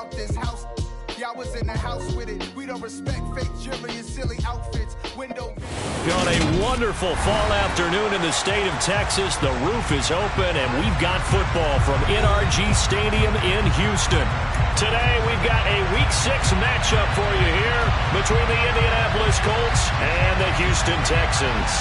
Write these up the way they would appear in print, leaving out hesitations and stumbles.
out this house. Yeah, I was in the house with it. We don't respect fake jewelry and silly outfits. Window. On a wonderful fall afternoon in the state of Texas, the roof is open, and we've got football from NRG Stadium in Houston. Today, we've got a Week 6 matchup for you here between the Indianapolis Colts and the Houston Texans.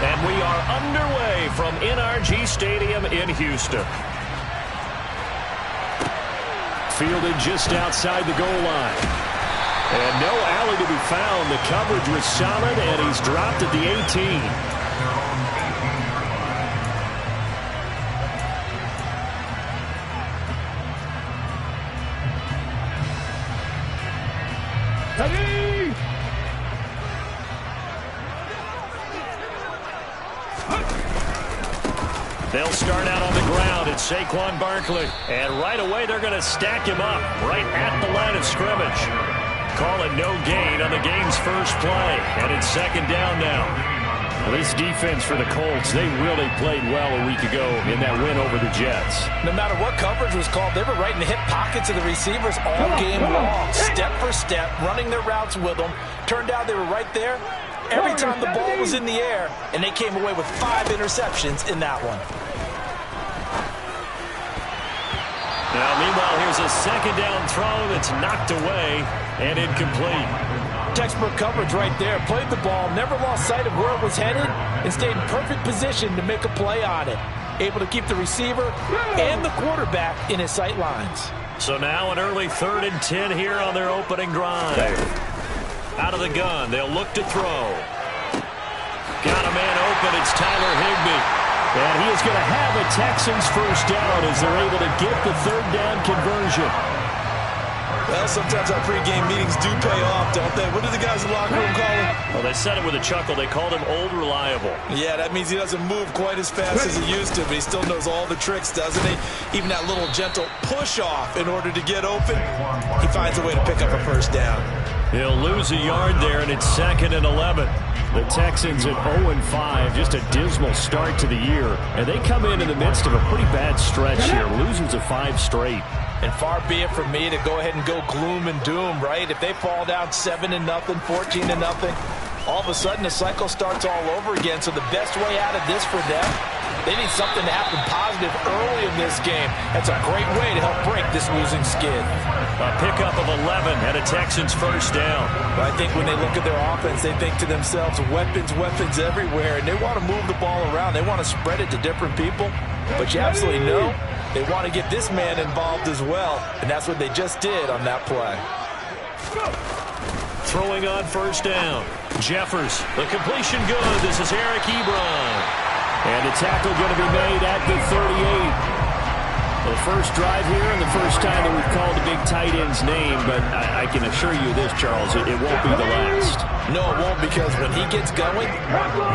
And we are underway from NRG Stadium in Houston. Fielded just outside the goal line. And no alley to be found. The coverage was solid, and he's dropped at the 18. They'll start out on the ground. It's Saquon Barkley. And right away, they're going to stack him up right at the line of scrimmage. Call it no gain on the game's first play. And it's second down now. Well, this defense for the Colts, they really played well a week ago in that win over the Jets. No matter what coverage was called, they were right in the hip pockets of the receivers all game long. Step for step, running their routes with them. Turned out they were right there every time the ball was in the air, and they came away with 5 interceptions in that one. Now, meanwhile, here's a second down throw that's knocked away and incomplete. Textbook coverage right there. Played the ball, never lost sight of where it was headed, and stayed in perfect position to make a play on it. Able to keep the receiver and the quarterback in his sight lines. So now an early 3rd and 10 here on their opening drive. Out of the gun, they'll look to throw. Got a man open, it's Tyler Higbee. And he is going to have a Texans first down as they're able to get the 3rd down conversion. Well, sometimes our pregame meetings do pay off, don't they? What do the guys in the locker room call him? Well, they said it with a chuckle. They called him Old Reliable. Yeah, that means he doesn't move quite as fast as he used to, but he still knows all the tricks, doesn't he? Even that little gentle push-off in order to get open, he finds a way to pick up a first down. He'll lose a yard there, and it's 2nd and 11. The Texans at 0-5, just a dismal start to the year. And they come in the midst of a pretty bad stretch here, losers of 5 straight. And far be it from me to go ahead and go gloom and doom, right? If they fall down 7-0, 14-0, all of a sudden the cycle starts all over again. So the best way out of this for them, they need something to happen positive early in this game. That's a great way to help break this losing skid. A pickup of 11 and a Texans first down. But I think when they look at their offense, they think to themselves, weapons, weapons everywhere. And they want to move the ball around. They want to spread it to different people. But you absolutely know they want to get this man involved as well. And that's what they just did on that play. Throwing on first down. Jeffers, the completion good. This is yr3. And a tackle going to be made at the 38. The first drive here and the first time that we've called a big tight end's name, but I can assure you this, Charles, it won't be the last. No, it won't, because when he gets going,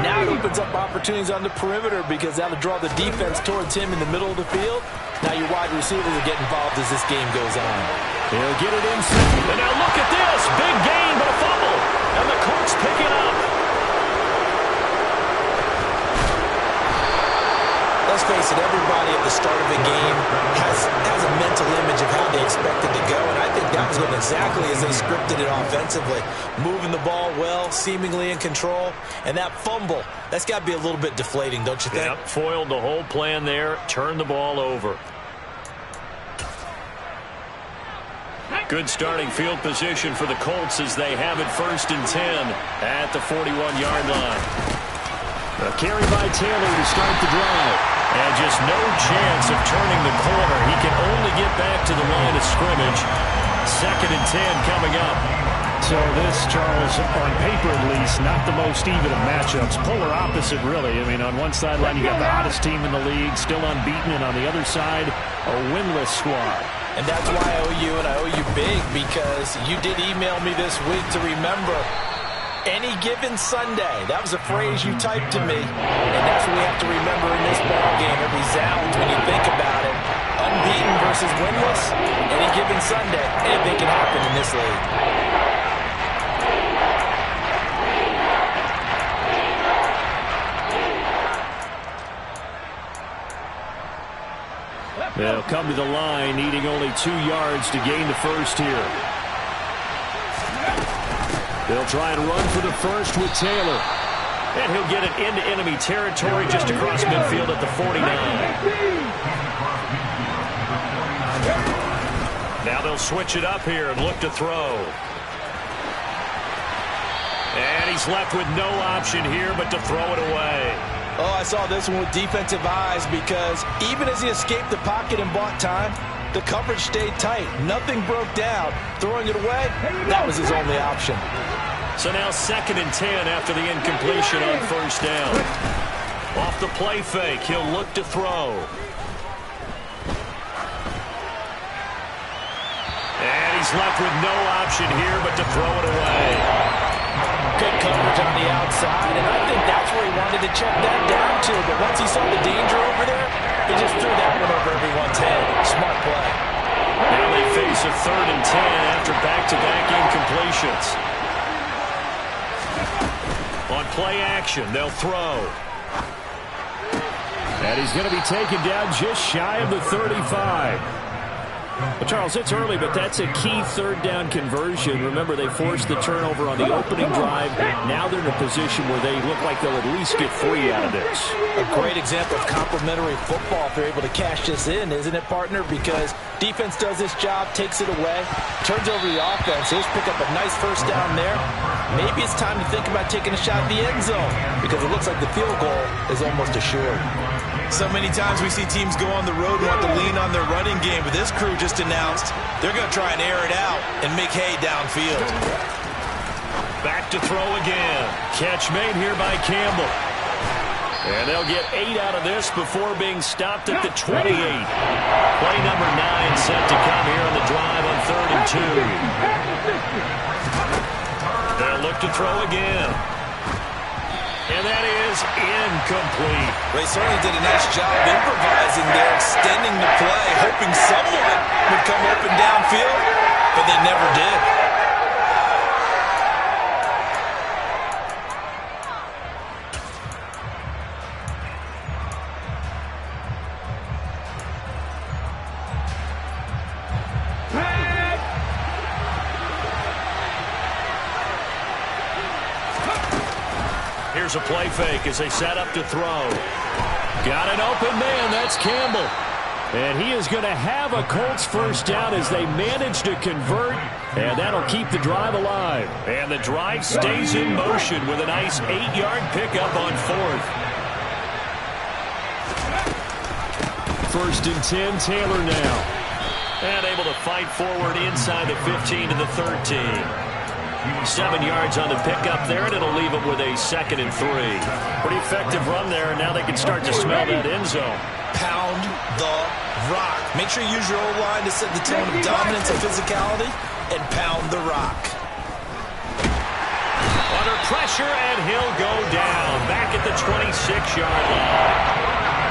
now it opens up opportunities on the perimeter, because that'll draw the defense towards him in the middle of the field. Now your wide receivers will get involved as this game goes on. He'll get it inside. And now look at this. Big gain, but a fumble. And the Colts pick it up. Let's face it, everybody at the start of a game has a mental image of how they expect it to go, and I think that was going exactly as they scripted it offensively. Moving the ball well, seemingly in control, and that fumble, that's got to be a little bit deflating, don't you think? Yep, foiled the whole plan there, turned the ball over. Good starting field position for the Colts as they have it 1st and 10 at the 41-yard line. A carry by Taylor to start the drive. And just no chance of turning the corner. He can only get back to the line of scrimmage. 2nd and 10 coming up. So this, Charles, on paper at least, not the most even of matchups. Polar opposite, really. I mean, on one sideline, you got the hottest team in the league, still unbeaten, and on the other side, a winless squad. And that's why I owe you, and I owe you big, because you did email me this week to remember any given Sunday. That was a phrase you typed to me, and that's what we have to remember in this ball game. It resounds when you think about it. Unbeaten versus winless, any given Sunday, anything can happen in this league. They'll come to the line, needing only 2 yards to gain the first here. They'll try and run for the first with Taylor. And he'll get it into enemy territory just across midfield at the 49. Now they'll switch it up here and look to throw. And he's left with no option here but to throw it away. Oh, I saw this one with defensive eyes because even as he escaped the pocket and bought time, the coverage stayed tight. Nothing broke down. Throwing it away, that was his only option. So now 2nd and 10 after the incompletion on first down. Off the play fake, he'll look to throw. And he's left with no option here but to throw it away. Good coverage on the outside, and I think that's where he wanted to check that down to. But once he saw the danger over there, he just threw that one over everyone's head. Smart play. Now they face a 3rd and 10 after back-to-back incompletions. On play action, they'll throw. And he's going to be taken down just shy of the 35. Well, Charles, it's early, but that's a key 3rd down conversion. Remember, they forced the turnover on the opening drive. Now they're in a position where they look like they'll at least get 3 out of this. A great example of complementary football if they're able to cash this in, isn't it, partner? Because defense does this job, takes it away, turns over the offense. He'll pick up a nice first down there. Maybe it's time to think about taking a shot at the end zone because it looks like the field goal is almost assured. So many times we see teams go on the road and want to lean on their running game, but this crew just announced they're going to try and air it out and make hay downfield. Back to throw again. Catch made here by Campbell. And they'll get 8 out of this before being stopped at the 28. Play number 9 set to come here on the drive on 3rd and 2. They'll look to throw again. And that is incomplete. They certainly did a nice job improvising there, extending the play, hoping someone would come open downfield, but they never did. Here's a play fake as they set up to throw. Got an open man. That's Campbell. And he is going to have a Colts first down as they manage to convert. And that'll keep the drive alive. And the drive stays in motion with a nice 8-yard pickup on 4th. 1st and 10, Taylor now. And able to fight forward inside the 15 to the 13. 7 yards on the pickup there, and it'll leave them with a 2nd and 3. Pretty effective run there, and now they can start to smell that end zone. Pound the rock. Make sure you use your O-line to set the tone of dominance and physicality, and pound the rock. Under pressure, and he'll go down. Back at the 26-yard line.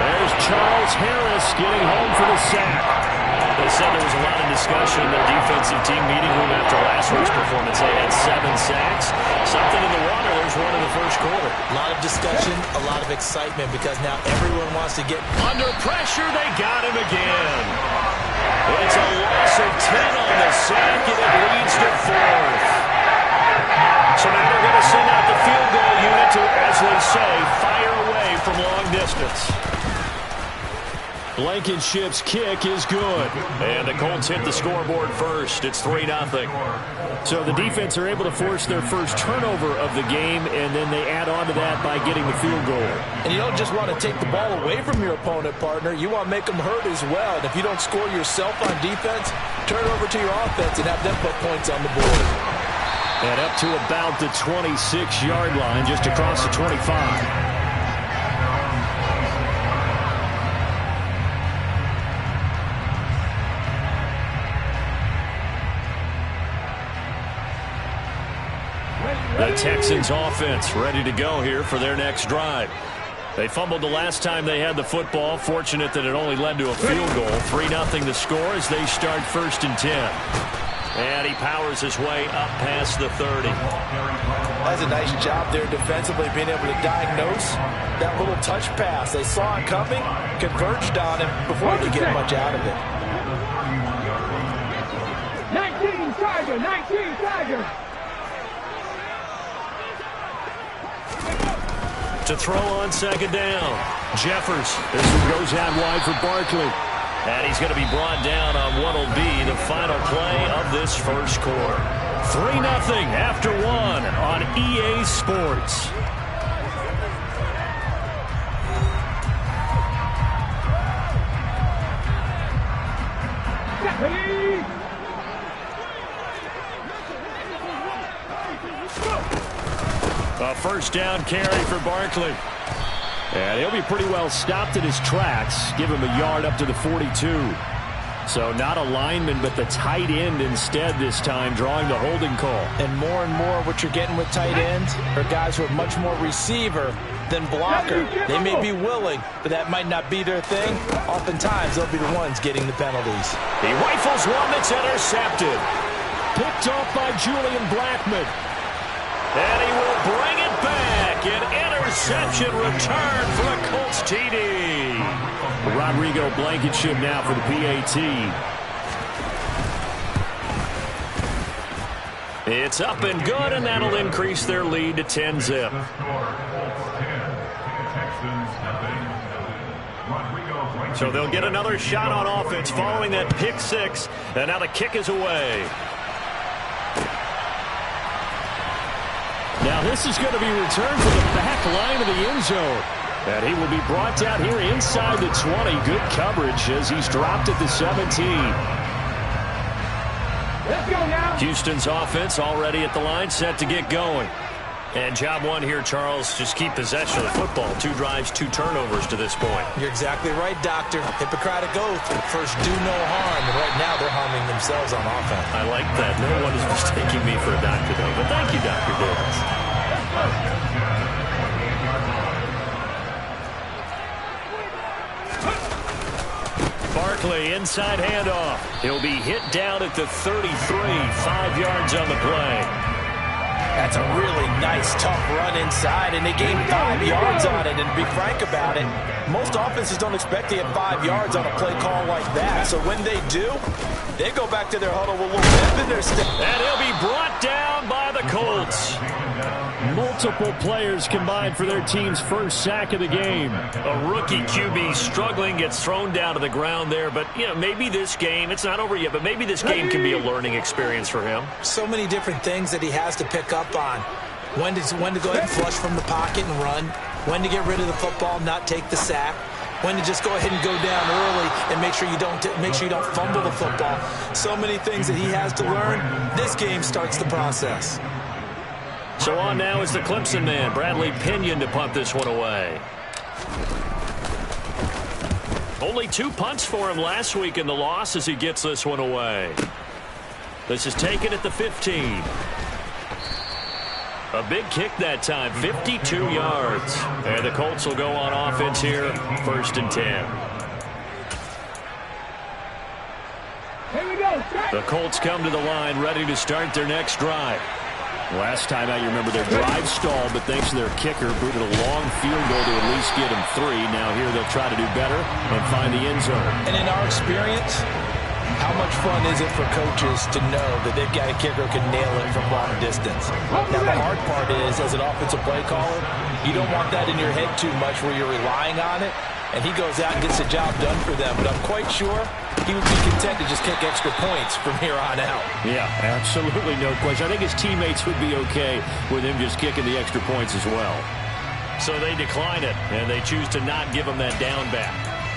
There's Charles Harris getting home for the sack. They said there was a lot of discussion in their defensive team meeting room after last week's performance. They had 7 sacks. Something in the water. There's one in the first quarter. A lot of discussion, a lot of excitement because now everyone wants to get under pressure. They got him again. It's a loss of 10 on the sack, and it leads to 4th. So now they're going to send out the field goal unit to, as they say, fire away from long distance. Blankenship's kick is good. And the Colts hit the scoreboard first. It's 3-0. So the defense are able to force their first turnover of the game, and then they add on to that by getting the field goal. And you don't just want to take the ball away from your opponent, partner. You want to make them hurt as well. And if you don't score yourself on defense, turn it over to your offense and have them put points on the board. And up to about the 26-yard line, just across the 25. The Texans offense ready to go here for their next drive. They fumbled the last time they had the football. Fortunate that it only led to a field goal. 3-0 the score as they start 1st and 10. And he powers his way up past the 30. That's a nice job there defensively, being able to diagnose that little touch pass. They saw it coming, converged on him before he could get much out of it. 19 Tiger, 19 Tiger. To throw on second down. Jeffers. This one goes out wide for Barkley. And he's going to be brought down on what will be the final play of this first quarter. 3-0 after 1 on EA Sports. A first down carry for Barkley. And he'll be pretty well stopped in his tracks. Give him a yard up to the 42. So not a lineman, but the tight end instead this time, drawing the holding call. And more what you're getting with tight ends are guys who are much more receiver than blocker. They may be willing, but that might not be their thing. Oftentimes, they'll be the ones getting the penalties. He rifles one that's intercepted. Picked off by Julian Blackman. And he will bring it back. An interception return for a Colts TD. Rodrigo Blankenship now for the PAT. It's up and good, and that'll increase their lead to 10-zip. So they'll get another shot on offense following that pick six, and now the kick is away. Now this is going to be returned from the back line of the end zone. And he will be brought down here inside the 20. Good coverage as he's dropped at the 17. Let's go now. Houston's offense already at the line, set to get going. And job one here, Charles, just keep possession of the football. 2 drives, 2 turnovers to this point. You're exactly right, Doctor. Hippocratic oath. First, do no harm. And right now, they're harming themselves on offense. I like that. No one is mistaking me for a doctor, though. But thank you, Dr. Davis. Barkley, inside handoff. He'll be hit down at the 33, 5 yards on the play. That's a really nice, tough run inside, and they gained 5 yards on it. And to be frank about it, most offenses don't expect to get 5 yards on a play call like that. So when they do, they go back to their huddle with a little pep in their step. And he'll be brought down by the Colts. Multiple players combined for their team's first sack of the game. A rookie QB struggling, gets thrown down to the ground there. But, you know, maybe this game, it's not over yet, but maybe this game can be a learning experience for him. So many different things that he has to pick up on. When to go ahead and flush from the pocket and run. When to get rid of the football, not take the sack. When to just go ahead and go down early and make sure you don't fumble the football. So many things that he has to learn. This game starts the process. So on now is the Clemson man, Bradley Pinion, to punt this one away. Only 2 punts for him last week in the loss as he gets this one away. This is taken at the 15. A big kick that time, 52 yards. And the Colts will go on offense here, 1st and 10. Here we go. The Colts come to the line, ready to start their next drive. Last time out, you remember their drive stalled, but thanks to their kicker, booted a long field goal to at least get him 3. Now here they'll try to do better and find the end zone. And in our experience, how much fun is it for coaches to know that they've got a kicker who can nail it from long distance? Now, the hard part is, as an offensive play caller, you don't want that in your head too much where you're relying on it, and he goes out and gets the job done for them. But I'm quite sure he would be content to just kick extra points from here on out. Yeah, absolutely no question. I think his teammates would be okay with him just kicking the extra points as well. So they decline it, and they choose to not give him that down back.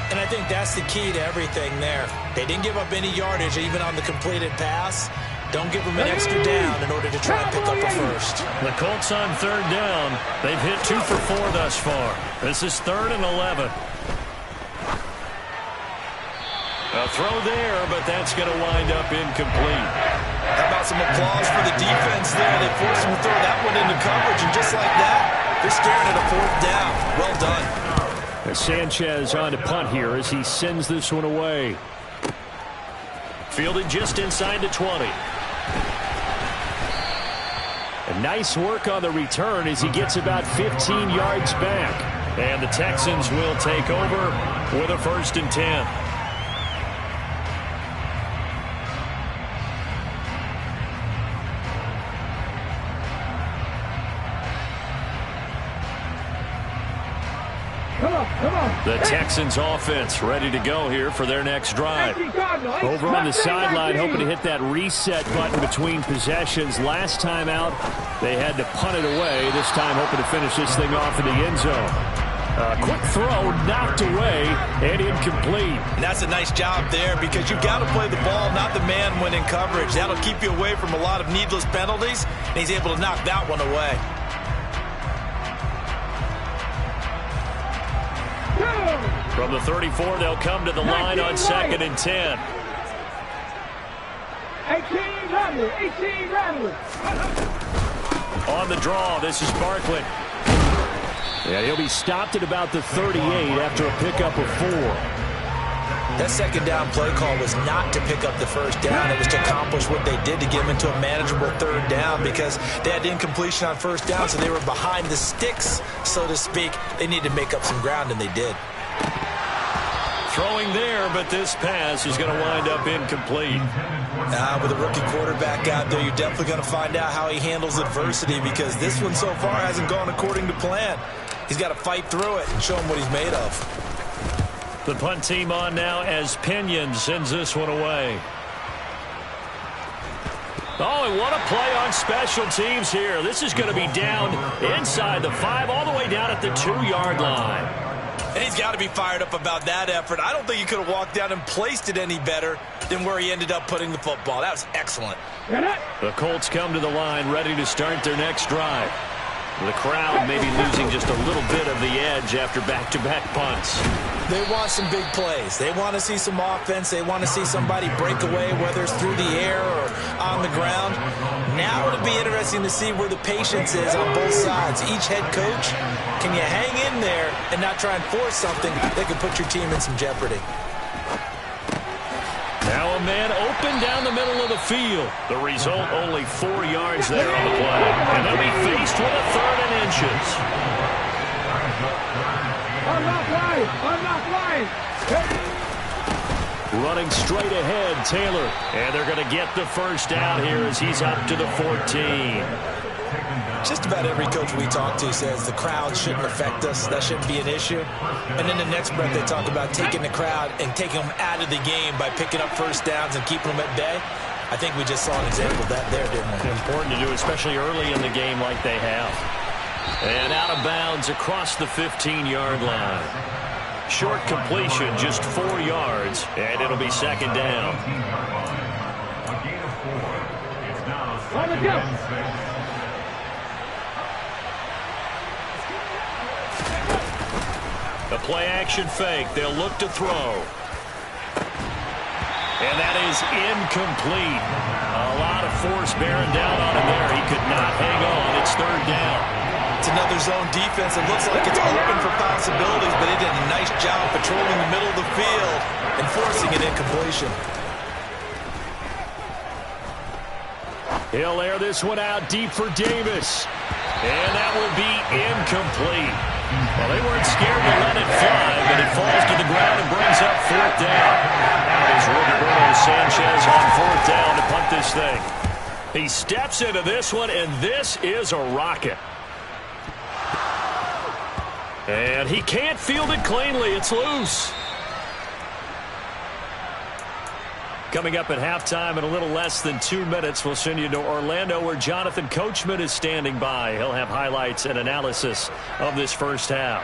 And I think that's the key to everything there. They didn't give up any yardage even on the completed pass. Don't give them an extra down in order to try and pick up a first. The Colts on 3rd down. They've hit 2 for 4 thus far. This is 3rd and 11. A throw there, but that's going to wind up incomplete. How about some applause for the defense there? They forced him to throw that one into coverage, and just like that, they're staring at a 4th down. Well done. Sanchez on to punt here as he sends this one away. Fielded just inside the 20. And Nice work on the return as he gets about 15 yards back. And the Texans will take over with a 1st and 10. The Texans offense ready to go here for their next drive. Over on the sideline, hoping to hit that reset button between possessions. Last time out, they had to punt it away. This time, hoping to finish this thing off in the end zone. Quick throw, knocked away, and incomplete. And that's a nice job there because you've got to play the ball, not the man when in coverage. That'll keep you away from a lot of needless penalties, and he's able to knock that one away. From the 34, they'll come to the line on 2nd and 10. 18 Randall. On the draw, this is Barkley. Yeah, he'll be stopped at about the 38 after a pickup of 4. That 2nd down play call was not to pick up the 1st down. It was to accomplish what they did to get them into a manageable 3rd down because they had incompletion on 1st down, so they were behind the sticks, so to speak. They needed to make up some ground, and they did. Throwing there, but this pass is going to wind up incomplete. With a rookie quarterback out there, you're definitely going to find out how he handles adversity because this one so far hasn't gone according to plan. He's got to fight through it and show him what he's made of. The punt team on now as Pinion sends this one away. Oh, and what a play on special teams here. This is going to be down inside the 5, all the way down at the 2-yard line. And he's got to be fired up about that effort. I don't think he could have walked down and placed it any better than where he ended up putting the football. That was excellent. The Colts come to the line ready to start their next drive. The crowd maybe losing just a little bit of the edge after back-to-back punts. They want some big plays. They want to see some offense. They want to see somebody break away, whether it's through the air or on the ground. Now it'll be interesting to see where the patience is on both sides. Each head coach, can you hang in there and not try and force something that could put your team in some jeopardy? Now a man open down the middle of the field. The result, only 4 yards there on the play. And they'll be faced with a 3rd and inches. I'm not lying. Running straight ahead, Taylor. And they're going to get the 1st down here as he's up to the 14. Just about every coach we talk to says the crowd shouldn't affect us. That shouldn't be an issue. And in the next breath, they talk about taking the crowd and taking them out of the game by picking up 1st downs and keeping them at bay. I think we just saw an example of that there, didn't we? Important to do, especially early in the game like they have. And out of bounds across the 15-yard line. Short completion, just 4 yards, and it'll be 2nd down. On the go. The play-action fake. They'll look to throw. And that is incomplete. A lot of force bearing down on him there. He could not hang on. It's 3rd down. It's another zone defense. It looks like it's open for possibilities, but he did a nice job patrolling the middle of the field and forcing an incompletion. He'll air this one out deep for Davis. And that will be incomplete. Well, they weren't scared to let it fly, but it falls to the ground and brings up 4th down. Now is Roberto Sanchez on 4th down to punt this thing. He steps into this one, and this is a rocket. And he can't field it cleanly. It's loose. Coming up at halftime in a little less than 2 minutes, we'll send you to Orlando where Jonathan Coachman is standing by. He'll have highlights and analysis of this 1st half.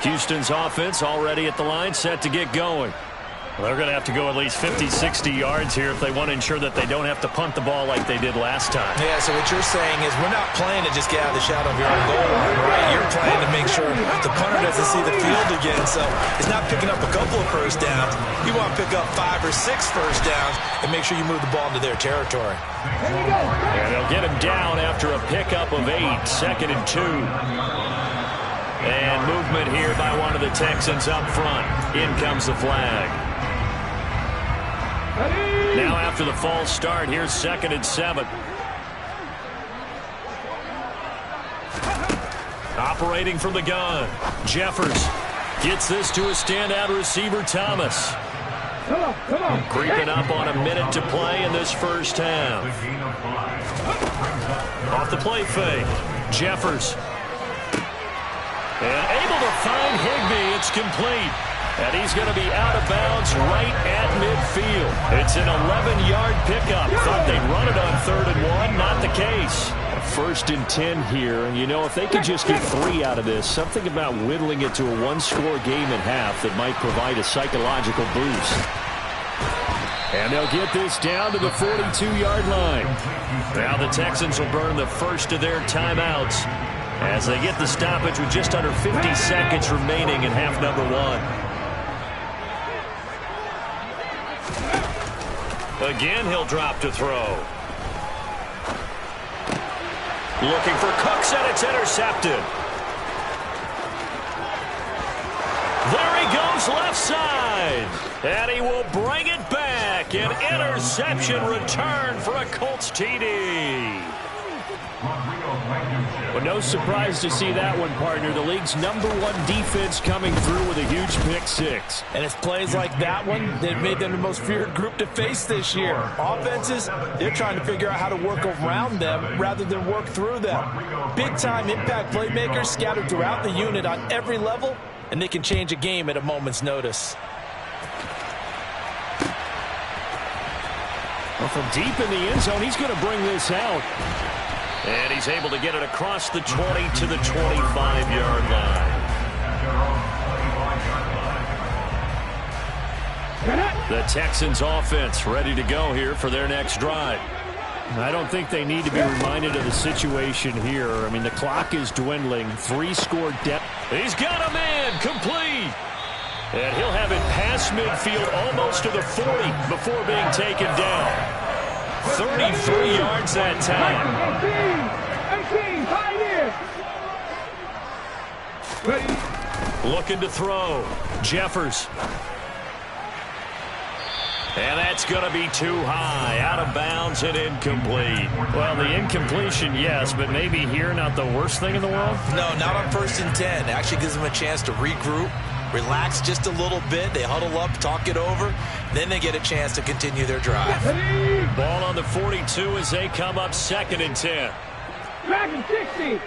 Houston's offense already at the line, set to get going. Well, they're going to have to go at least 50, 60 yards here if they want to ensure that they don't have to punt the ball like they did last time. Yeah, so what you're saying is we're not playing to just get out of the shadow of your own goal line, right? You're playing to make sure the punter doesn't see the field again. So it's not picking up a couple of 1st downs. You want to pick up 5 or 6 1st downs and make sure you move the ball into their territory. And they'll get him down after a pickup of 8, 2nd and 2. And movement here by one of the Texans up front. In comes the flag. Now after the false start, here's 2nd and 7. Operating from the gun, Jeffers gets this to a standout receiver, Thomas. Creeping up on a minute to play in this first half. Off the play fake, Jeffers. And able to find Higbee. It's complete. And he's going to be out of bounds right at midfield. It's an 11-yard pickup. Thought they'd run it on 3rd and 1. Not the case. 1st and 10 here. And, you know, if they could just get 3 out of this, something about whittling it to a 1-score game at half that might provide a psychological boost. And they'll get this down to the 42-yard line. Now the Texans will burn the first of their timeouts as they get the stoppage with just under 50 seconds remaining in half number 1. Again, he'll drop to throw. Looking for Cooks, and it's intercepted. There he goes left side. And he will bring it back. An interception return for a Colts TD. Well, no surprise to see that one, partner. The league's #1 defense coming through with a huge pick 6. And it's plays like that one that made them the most feared group to face this year. Offenses, they're trying to figure out how to work around them rather than work through them. Big-time impact playmakers scattered throughout the unit on every level, and they can change a game at a moment's notice. Well, from deep in the end zone, he's going to bring this out. And he's able to get it across the 20 to the 25-yard line. The Texans offense ready to go here for their next drive. I don't think they need to be reminded of the situation here. I mean, the clock is dwindling. 3-score depth. He's got a man complete. And he'll have it past midfield almost to the 40 before being taken down. 33 yards that time. 18, Looking to throw. Jeffers. And that's going to be too high. Out of bounds and incomplete. Well, the incompletion, yes, but maybe here not the worst thing in the world? No, not on 1st and 10. It actually gives them a chance to regroup, relax just a little bit. They huddle up, talk it over. Then they get a chance to continue their drive. Ball on the 42 as they come up 2nd and 10. back and 60.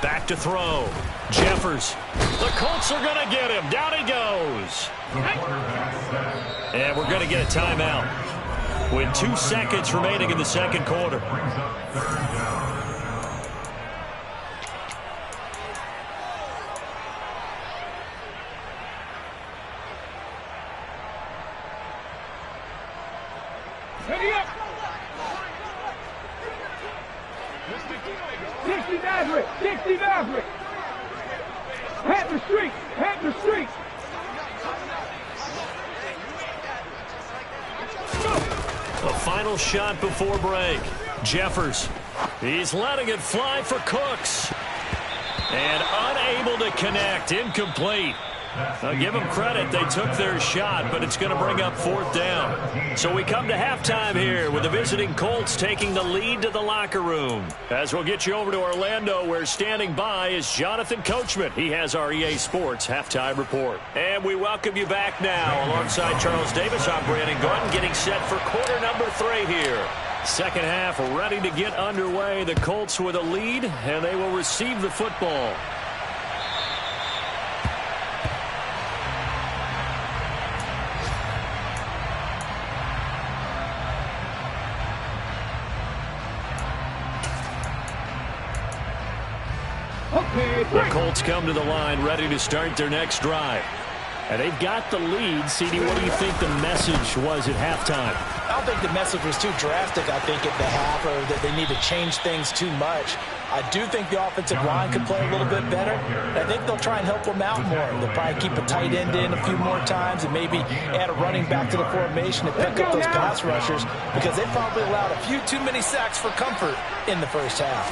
Back to throw. Jeffers. The Colts are going to get him. Down he goes. And we're going to get a timeout with 2 seconds remaining in the 2nd quarter. Ready up. 60 Maverick. 60 Maverick. Hat the street. Hat the street. The final shot before break. Jeffers. He's letting it fly for Cooks. And unable to connect. Incomplete. Now give them credit. They took their shot, but it's going to bring up 4th down. So we come to halftime here with the visiting Colts taking the lead to the locker room. As we'll get you over to Orlando, where standing by is Jonathan Coachman. He has our EA Sports halftime report. And we welcome you back now. Alongside Charles Davis, I'm Brandon Gordon, getting set for quarter number 3 here. Second half ready to get underway. The Colts with a lead, and they will receive the football. The Colts come to the line ready to start their next drive. And they've got the lead. CD, what do you think the message was at halftime? I don't think the message was too drastic, I think, at the half, or that they need to change things too much. I do think the offensive line could play a little bit better. I think they'll try and help them out more. They'll probably keep a tight end in a few more times and maybe add a running back to the formation to pick up those pass rushers, because they probably allowed a few too many sacks for comfort in the first half.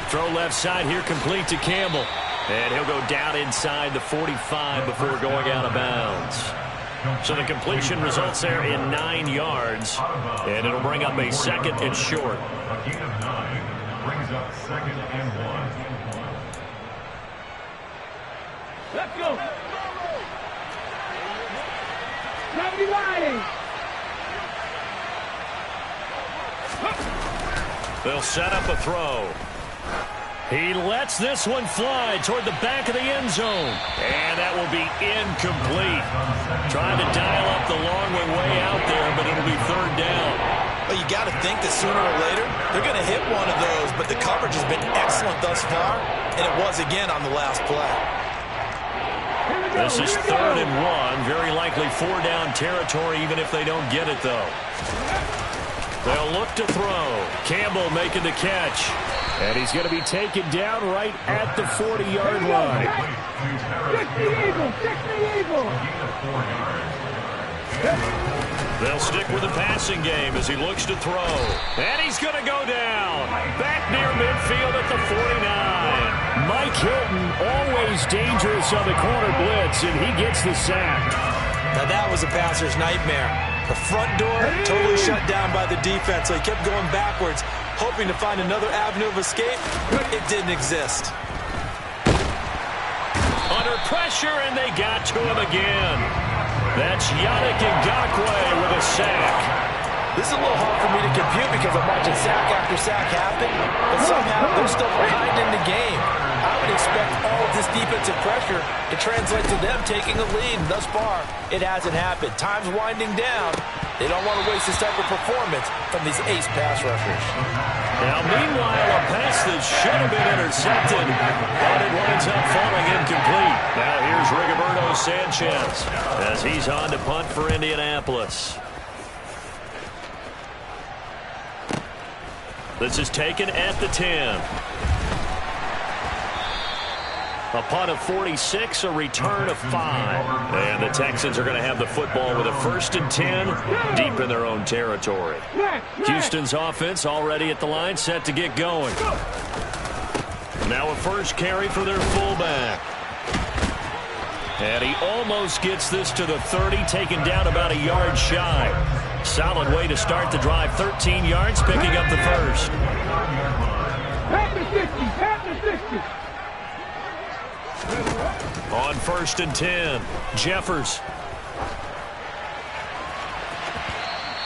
Throw left side here complete to Campbell. And he'll go down inside the 45 before going out of bounds. So the completion results there in 9 yards. And it'll bring up a 2nd and short. A gain of 9 brings up 2nd and 1. Let's go. 70 riding. They'll set up a throw. He lets this one fly toward the back of the end zone. And that will be incomplete. Trying to dial up the long way out there, but it'll be 3rd down. Well, you got to think that sooner or later they're going to hit one of those, but the coverage has been excellent thus far, and it was again on the last play. This is 3rd and 1. Very likely 4-down territory, even if they don't get it, though. They'll look to throw. Campbell making the catch. And he's going to be taken down right at the 40-yard line. 60 Eagles, 60 Eagles. They'll stick with the passing game as he looks to throw. And he's going to go down. Back near midfield at the 49. Mike Hilton, always dangerous on the corner blitz, and he gets the sack. Now that was a passer's nightmare. The front door totally shut down by the defense, so he kept going backwards, hoping to find another avenue of escape. It didn't exist. Under pressure, and they got to him again. That's Yannick Ngakoue with a sack. This is a little hard for me to compute because I'm watching sack after sack happen, but somehow they're still behind in the game. I would expect all of this defensive pressure to translate to them taking a lead. Thus far, it hasn't happened. Time's winding down. They don't want to waste this type of performance from these ace pass rushers. Now, meanwhile, a pass that should have been intercepted, but it winds up falling incomplete. Now here's Rigoberto Sanchez as he's on to punt for Indianapolis. This is taken at the 10. A punt of 46, a return of 5. And the Texans are going to have the football with a 1st and 10 deep in their own territory. Houston's offense already at the line, set to get going. Now a first carry for their fullback. And he almost gets this to the 30, taken down about a yard shy. Solid way to start the drive, 13 yards, picking up the first. At the 60, at the 60. On 1st and 10, Jeffers.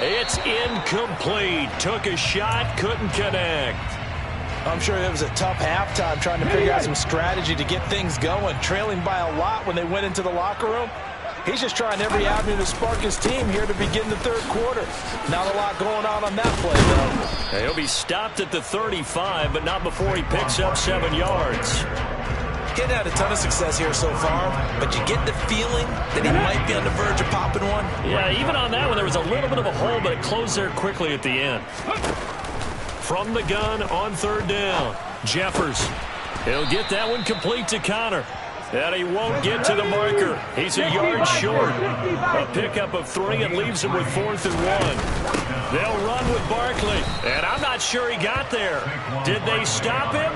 It's incomplete. Took a shot, couldn't connect. I'm sure it was a tough halftime trying to figure out some strategy to get things going. Trailing by a lot when they went into the locker room. He's just trying every avenue to spark his team here to begin the 3rd quarter. Not a lot going on that play, though. He'll be stopped at the 35, but not before he picks up 7 yards. Getting had a ton of success here so far, but you get the feeling that he might be on the verge of popping one. Yeah, even on that one, there was a little bit of a hole, but it closed there quickly at the end. From the gun on 3rd down, Jeffers. He'll get that one complete to Connor. And he won't get to the marker. He's a yard short. A pickup of 3 and leaves him with 4th and 1. They'll run with Barkley. And I'm not sure he got there. Did they stop him?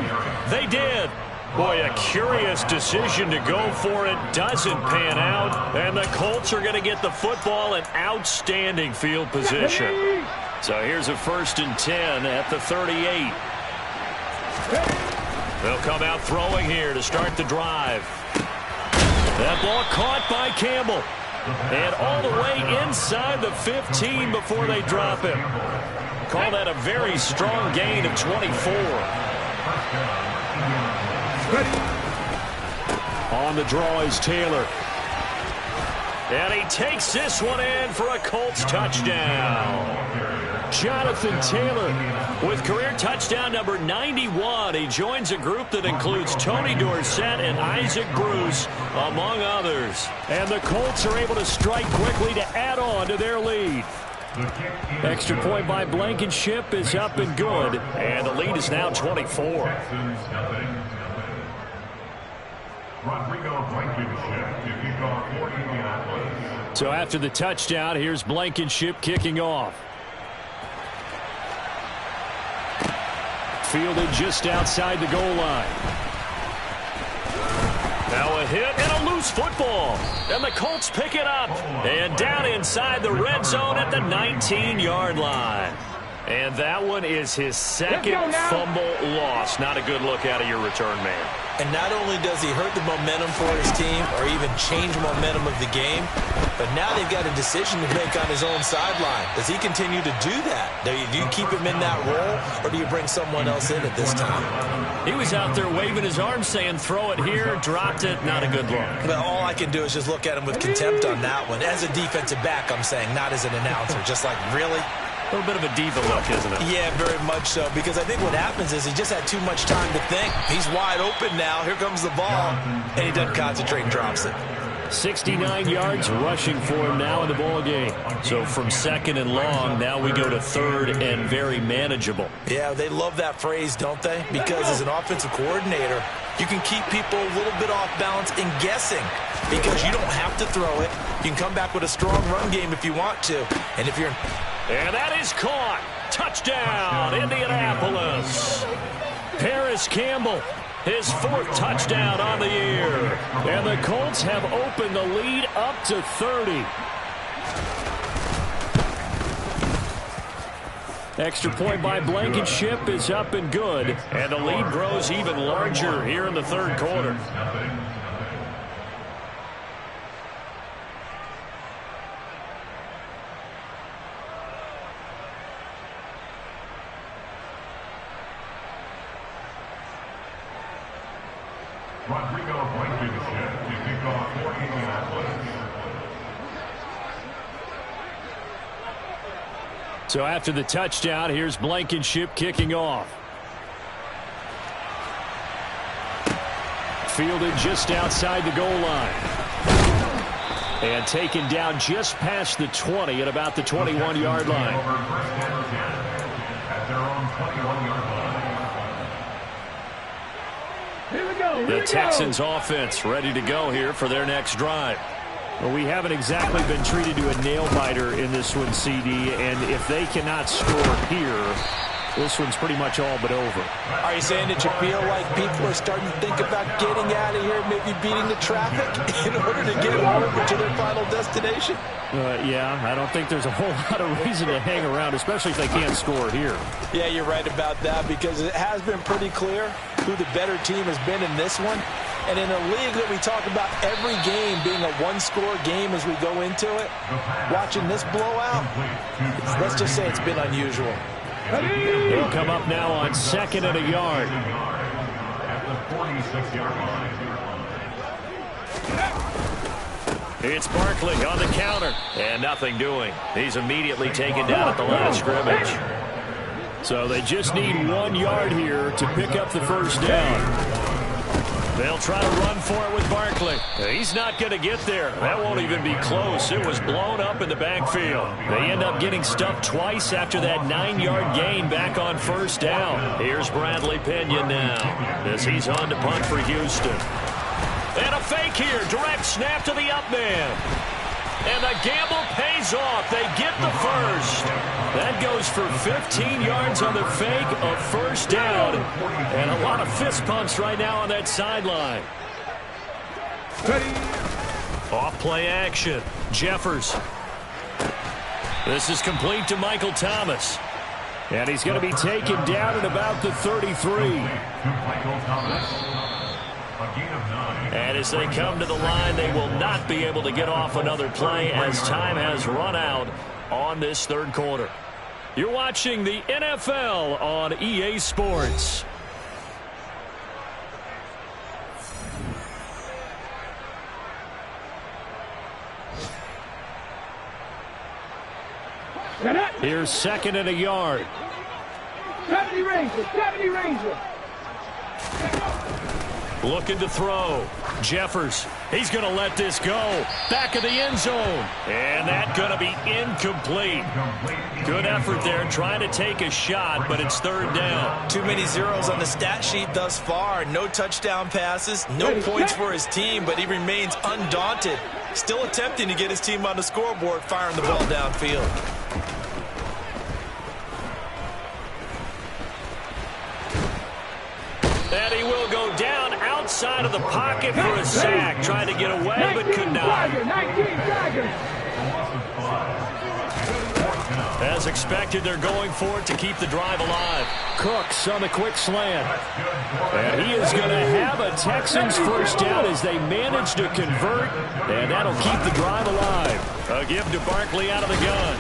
They did. Boy, a curious decision to go for it. Doesn't pan out. And the Colts are going to get the football in outstanding field position. So here's a 1st and 10 at the 38. They'll come out throwing here to start the drive. That ball caught by Campbell. And all the way inside the 15 before they drop him. Call that a very strong gain of 24. On the draw is Taylor. And he takes this one in for a Colts touchdown. Jonathan Taylor with career touchdown number 91. He joins a group that includes Tony Dorsett and Isaac Bruce, among others. And the Colts are able to strike quickly to add on to their lead. Extra point by Blankenship is up and good. And the lead is now 24. So after the touchdown, here's Blankenship kicking off. Fielded just outside the goal line. Now a hit and a loose football. And the Colts pick it up. And down inside the red zone at the 19-yard line. And that one is his second fumble loss. Not a good look out of your return man. And not only does he hurt the momentum for his team or even change momentum of the game, but now they've got a decision to make on his own sideline. Does he continue to do that? Do you keep him in that role, or do you bring someone else in at this time? He was out there waving his arms saying, throw it here, dropped it, not a good look. Well, all I can do is just look at him with contempt on that one. As a defensive back, I'm saying, not as an announcer. Just like, really? A little bit of a diva look, isn't it? Yeah, very much so, because I think what happens is he just had too much time to think. He's wide open now. Here comes the ball, and he doesn't concentrate and drops it. 69 yards rushing for him now in the ball game. So from second and long, now we go to third and very manageable. Yeah, they love that phrase, don't they? Because as an offensive coordinator, you can keep people a little bit off balance and guessing because you don't have to throw it. You can come back with a strong run game if you want to. And if you're... And that is caught. Touchdown, Indianapolis. Paris Campbell, his fourth touchdown on the year. And the Colts have opened the lead up to 30. Extra point by Blankenship is up and good. And the lead grows even larger here in the third quarter. So after the touchdown, here's Blankenship kicking off. Fielded just outside the goal line. And taken down just past the 20 at about the 21-yard line. The Texans offense ready to go here for their next drive. Well, we haven't exactly been treated to a nail-biter in this one, CD, and if they cannot score here, this one's pretty much all but over. Are you saying that you feel like people are starting to think about getting out of here, maybe beating the traffic in order to get over to their final destination? Yeah, I don't think there's a whole lot of reason to hang around, especially if they can't score here. Yeah, you're right about that, because it has been pretty clear who the better team has been in this one. And in a league that we talk about every game being a one-score game as we go into it, watching this blowout, let's just say it's been unusual. He'll come up now on second and a yard. At the 46-yard line. It's Barkley on the counter. And nothing doing. He's immediately taken down at the line of scrimmage. So they just need 1 yard here to pick up the first down. They'll try to run for it with Barkley. He's not going to get there. That won't even be close. It was blown up in the backfield. They end up getting stuffed twice after that 9-yard gain back on first down. Here's Bradley Pinion now as he's on to punt for Houston. And a fake here. Direct snap to the up man. And the gamble pays off. They get the first. That goes for 15 yards on the fake, a first down. And a lot of fist pumps right now on that sideline. Off play action. Jeffers. This is complete to Michael Thomas. And he's going to be taken down at about the 33. And as they come to the line, they will not be able to get off another play as time has run out on this third quarter. You're watching the NFL on EA Sports. Here's second and a yard. 70 Ranger, 70 Ranger. Looking to throw. Jeffers. He's going to let this go. Back of the end zone. And that's going to be incomplete. Good effort there trying to take a shot, but it's third down. Too many zeros on the stat sheet thus far. No touchdown passes, no points for his team, but he remains undaunted. Still attempting to get his team on the scoreboard, firing the ball downfield. And he will go down outside of the pocket for a sack. Trying to get away, but could not. 19 seconds. As expected, they're going for it to keep the drive alive. Cooks on the quick slant. And he is going to have a Texans first down as they manage to convert. And that'll keep the drive alive. A give to Barkley out of the gun.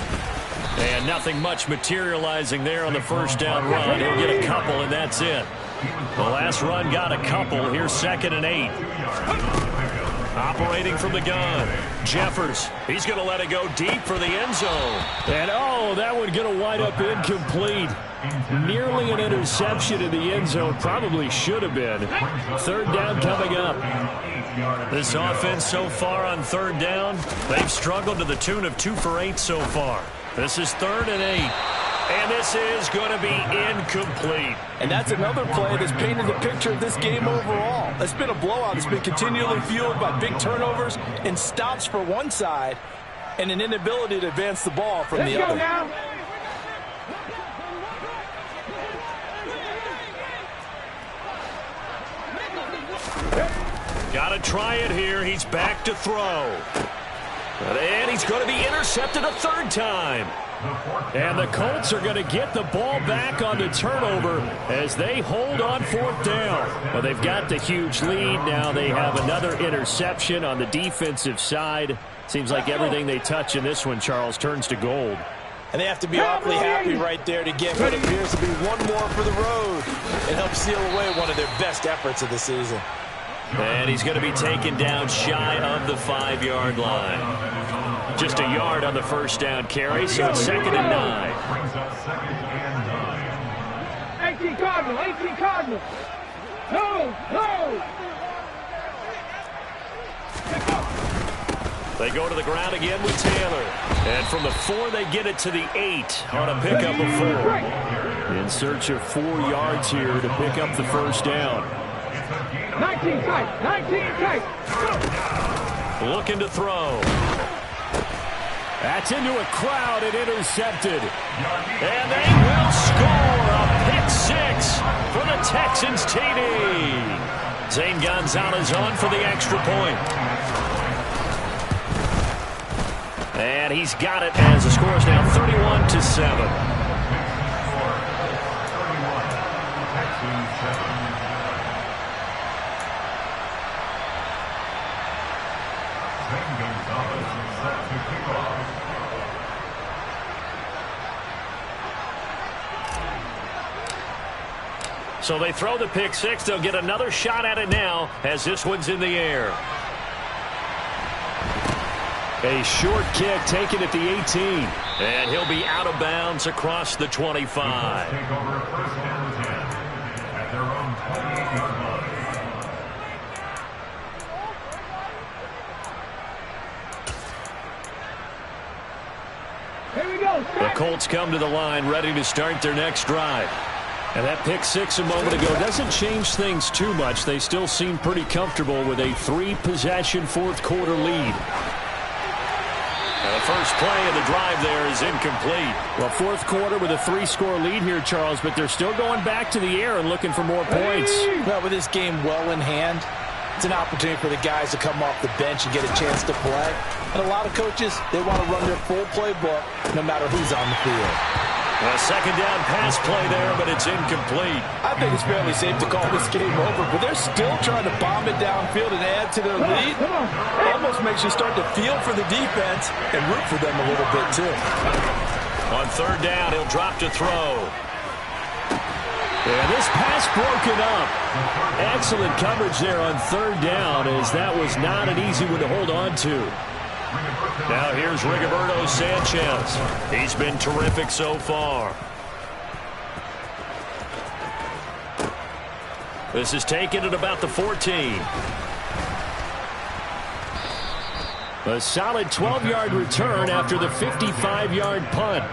And nothing much materializing there on the first down run. He'll get a couple, and that's it. The last run got a couple. Here's 2nd and 8. Operating from the gun. Jeffers. He's going to let it go deep for the end zone. And, oh, that would get a wind up incomplete. Nearly an interception in the end zone. Probably should have been. 3rd down coming up. This offense so far on 3rd down, they've struggled to the tune of 2 for 8 so far. This is 3rd and 8. And this is going to be incomplete. And that's another play that's painted the picture of this game overall. It's been a blowout. It's been continually fueled by big turnovers and stops for one side and an inability to advance the ball from the other. Now. Got to try it here. He's back to throw. And he's going to be intercepted a 3rd time. And the Colts are going to get the ball back on the turnover as they hold on 4th down. Well, they've got the huge lead. Now they have another interception on the defensive side. Seems like everything they touch in this one, Charles, turns to gold. And they have to be awfully happy right there to get what appears to be one more for the road and help seal away one of their best efforts of the season. And he's going to be taken down shy of the 5-yard line. Just a yard on the first down carry, so it's 2nd and 9. 18 Cardinals, 18 Cardinals. No. They go to the ground again with Taylor. And from the 4, they get it to the 8 on a pickup of 4. In search of 4 yards here to pick up the first down. 19 tight. Looking to throw. That's into a crowd and intercepted. And they will score a pick 6 for the Texans TD. Zane Gonzalez on for the extra point. And he's got it as the score is now 31-7. So they throw the pick 6. They'll get another shot at it now as this one's in the air. A short kick taken at the 18. And he'll be out of bounds across the 25. Take over 1st and 10 at their own 28-yard line. Here we go. The Colts come to the line ready to start their next drive. And that pick 6 a moment ago doesn't change things too much. They still seem pretty comfortable with a 3-possession 4th quarter lead. The first play of the drive there is incomplete. Well, 4th quarter with a 3-score lead here, Charles, but they're still going back to the air and looking for more points. Well, with this game well in hand, it's an opportunity for the guys to come off the bench and get a chance to play. And a lot of coaches, they want to run their full playbook no matter who's on the field. A 2nd down pass play there, but it's incomplete. I think it's fairly safe to call this game over, but they're still trying to bomb it downfield and add to their lead. Almost makes you start to feel for the defense and root for them a little bit, too. On 3rd down, he'll drop to throw. Yeah, this pass broken up. Excellent coverage there on 3rd down, as that was not an easy one to hold on to. Now here's Rigoberto Sanchez. He's been terrific so far. This is taken at about the 14. A solid 12-yard return after the 55-yard punt.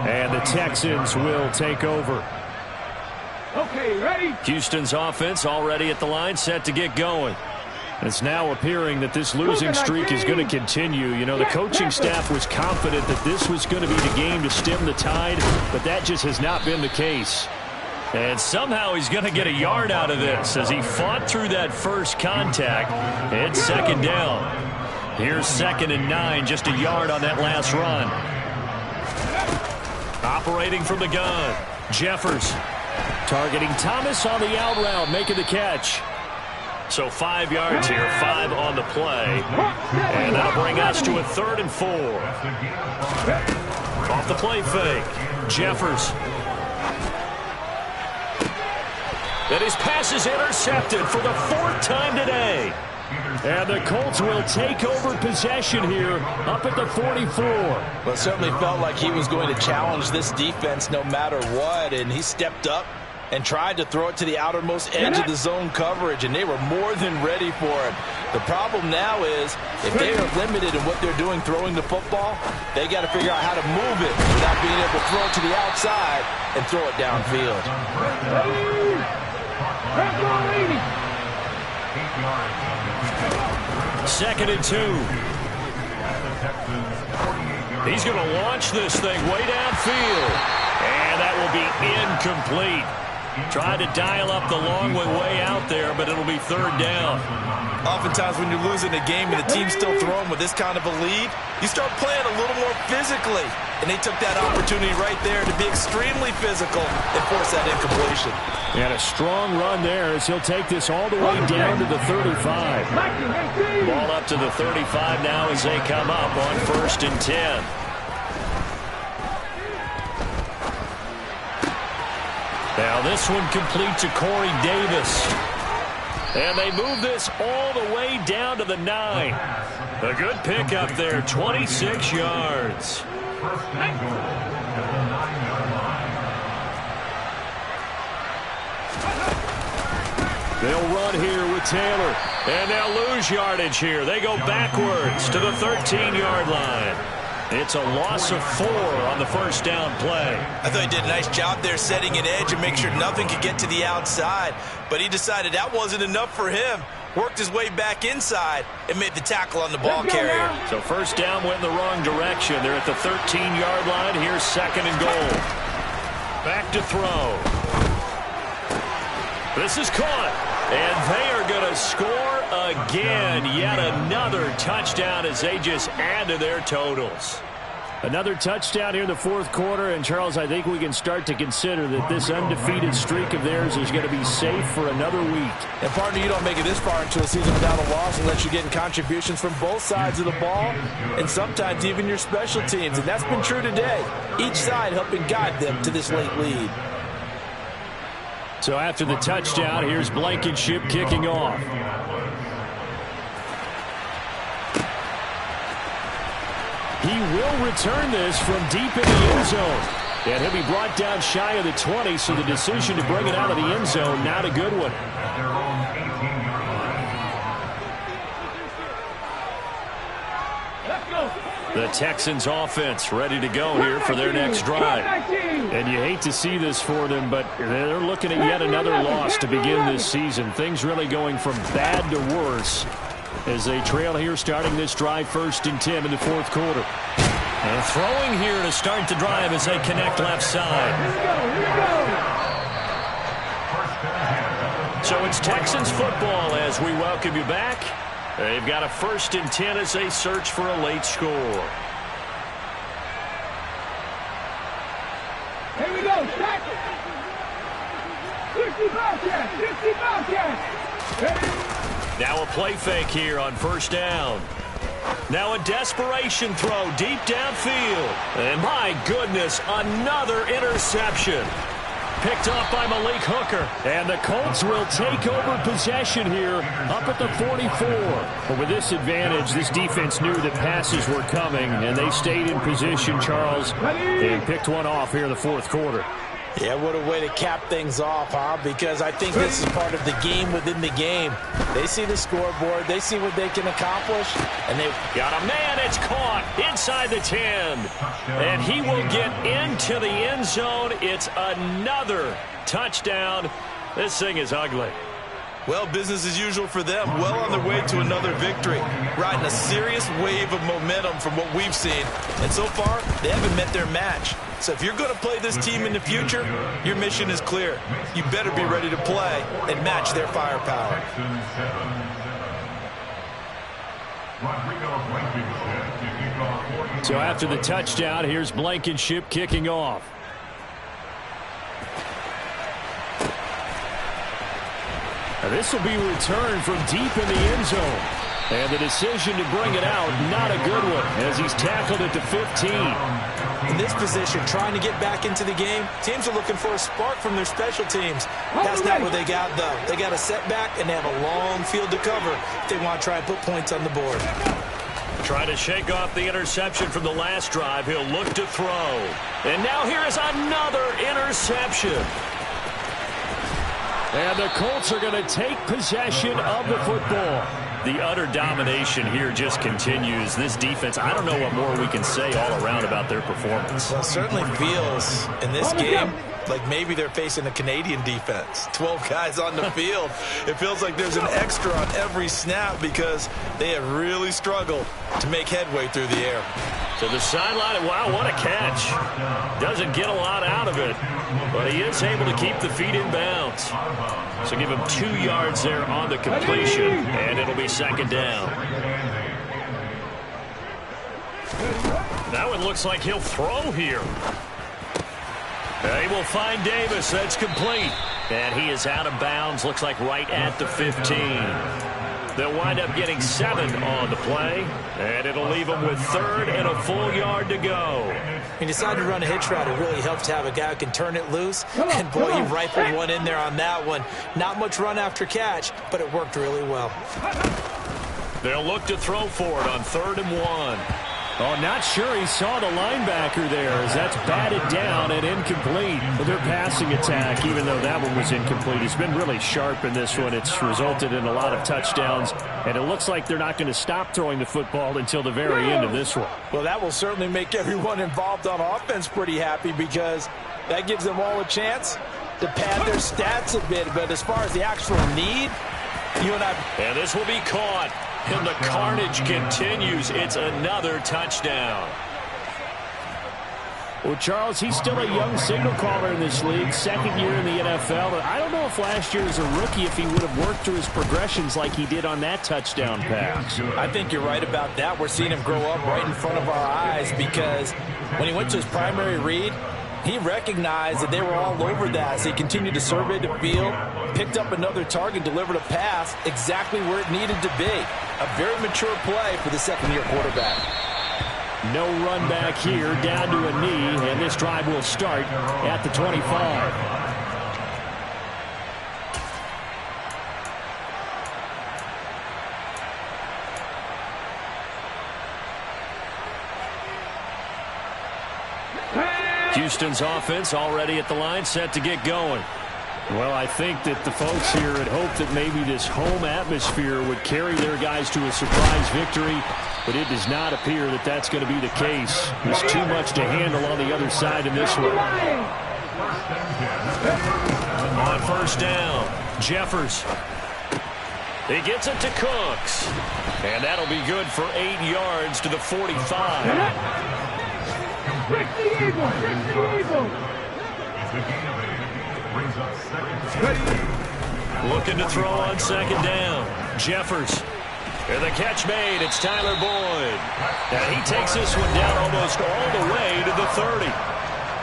And the Texans will take over. Okay, ready? Houston's offense already at the line, set to get going. It's now appearing that this losing streak is going to continue. You know, the coaching staff was confident that this was going to be the game to stem the tide, but that just has not been the case. And somehow he's going to get a yard out of this as he fought through that first contact. It's second down. Here's 2nd and 9, just a yard on that last run. Operating from the gun, Jeffers. Targeting Thomas on the out route, making the catch. So 5 yards here, 5 on the play. And that'll bring us to a 3rd and 4. Off the play fake, Jeffers. And his pass is intercepted for the 4th time today. And the Colts will take over possession here up at the 44. Well, it certainly felt like he was going to challenge this defense no matter what, and he stepped up and tried to throw it to the outermost edge of the zone coverage, and they were more than ready for it. The problem now is if they are limited in what they're doing throwing the football, they got to figure out how to move it without being able to throw it to the outside and throw it downfield. 2nd and 2. He's going to launch this thing way downfield. And that will be incomplete. Tried to dial up the long way out there, but it'll be 3rd down. Oftentimes when you're losing a game and the team's still throwing with this kind of a lead, you start playing a little more physically. And they took that opportunity right there to be extremely physical and force that incompletion. And a strong run there as he'll take this all the way down to the 35. Ball up to the 35 now as they come up on 1st and 10. Now this one complete to Corey Davis. And they move this all the way down to the 9. A good pickup there, 26 yards. They'll run here with Taylor. And they'll lose yardage here. They go backwards to the 13-yard line. It's a loss of 4 on the 1st down play. I thought he did a nice job there setting an edge and make sure nothing could get to the outside. But he decided that wasn't enough for him. Worked his way back inside and made the tackle on the ball carrier. So 1st down went in the wrong direction. They're at the 13-yard line. Here's 2nd and goal. Back to throw. This is caught. And they are going to score again. Yet another touchdown as they just add to their totals. Another touchdown here in the 4th quarter. And, Charles, I think we can start to consider that this undefeated streak of theirs is going to be safe for another week. And, partner, you don't make it this far into a season without a loss unless you're getting contributions from both sides of the ball and sometimes even your special teams. And that's been true today. Each side helping guide them to this late lead. So after the touchdown, here's Blankenship kicking off. He will return this from deep in the end zone. And he'll be brought down shy of the 20, so the decision to bring it out of the end zone, not a good one. The Texans offense ready to go here for their next drive. And you hate to see this for them, but they're looking at yet another loss to begin this season. Things really going from bad to worse as they trail here starting this drive 1st and 10 in the 4th quarter. And throwing here to start the drive as they connect left side. So it's Texans football as we welcome you back. They've got a 1st and 10 as they search for a late score. Here we go, stack it. 60 Bobcats. Now a play fake here on 1st down. Now a desperation throw deep downfield. And my goodness, another interception. Picked off by Malik Hooker. And the Colts will take over possession here up at the 44. But with this advantage, this defense knew that passes were coming, and they stayed in position, Charles, and picked one off here in the 4th quarter. Yeah, what a way to cap things off, huh? Because I think this is part of the game within the game. They see the scoreboard, they see what they can accomplish, and they got a man. It's caught inside the 10. And he will get into the end zone. It's another touchdown. This thing is ugly. Well, business as usual for them. Well on their way to another victory. Riding a serious wave of momentum from what we've seen. And so far, they haven't met their match. So if you're going to play this team in the future, your mission is clear. You better be ready to play and match their firepower. So after the touchdown, here's Blankenship kicking off. Now this will be returned from deep in the end zone. And the decision to bring it out, not a good one, as he's tackled at the 15. In this position, trying to get back into the game, teams are looking for a spark from their special teams. That's not what they got, though. They got a setback, and they have a long field to cover if they want to try and put points on the board. Trying to shake off the interception from the last drive. He'll look to throw. And now here is another interception. And the Colts are going to take possession of the football. The utter domination here just continues. This defense, I don't know what more we can say all around about their performance. Well, it certainly feels in this game like maybe they're facing a Canadian defense. 12 guys on the field. It feels like there's an extra on every snap because they have really struggled to make headway through the air. To the sideline, wow, what a catch. Doesn't get a lot out of it, but he is able to keep the feet in bounds. So give him 2 yards there on the completion, and it'll be second down. Now it looks like he'll throw here. He will find Davis. That's complete. And he is out of bounds. Looks like right at the 15. They'll wind up getting 7 on the play, and it'll leave them with 3rd and a full yard to go. He decided to run a hitch route. It really helps to have a guy who can turn it loose. And, boy, he rifled one in there on that one. Not much run after catch, but it worked really well. They'll look to throw for it on 3rd and 1. Oh, not sure he saw the linebacker there as that's batted down and incomplete. But their passing attack, even though that one was incomplete, has been really sharp in this one. It's resulted in a lot of touchdowns, and it looks like they're not going to stop throwing the football until the very end of this one. Well, that will certainly make everyone involved on offense pretty happy because that gives them all a chance to pad their stats a bit. But as far as the actual need, you and I... And this will be caught. And the carnage continues. It's another touchdown. Well, Charles, he's still a young signal caller in this league, 2nd year in the NFL. But I don't know if last year as a rookie, if he would have worked through his progressions like he did on that touchdown pass. I think you're right about that. We're seeing him grow up right in front of our eyes because when he went to his primary read, he recognized that they were all over that, so he continued to survey the field, picked up another target, delivered a pass exactly where it needed to be. A very mature play for the 2nd-year quarterback. No run back here, down to a knee, and this drive will start at the 25. Houston's offense already at the line, set to get going. Well, I think that the folks here had hoped that maybe this home atmosphere would carry their guys to a surprise victory, but it does not appear that that's going to be the case. There's too much to handle on the other side in this one. On 1st down, Jeffers. He gets it to Cooks, and that'll be good for 8 yards to the 45. Looking to throw on 2nd down. Jeffers. And the catch made. It's Tyler Boyd. And he takes this one down almost all the way to the 30.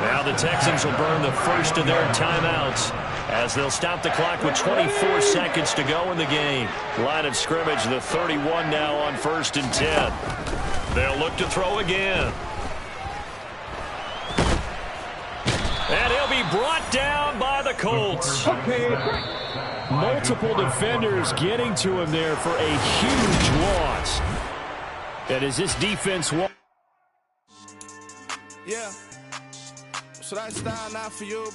Now the Texans will burn the first of their timeouts as they'll stop the clock with 24 seconds to go in the game. Line of scrimmage, the 31 now on 1st and 10. They'll look to throw again. And he'll be brought down by the Colts. Multiple defenders getting to him there for a huge loss. And as this defense... Yeah. Should I stand now for you?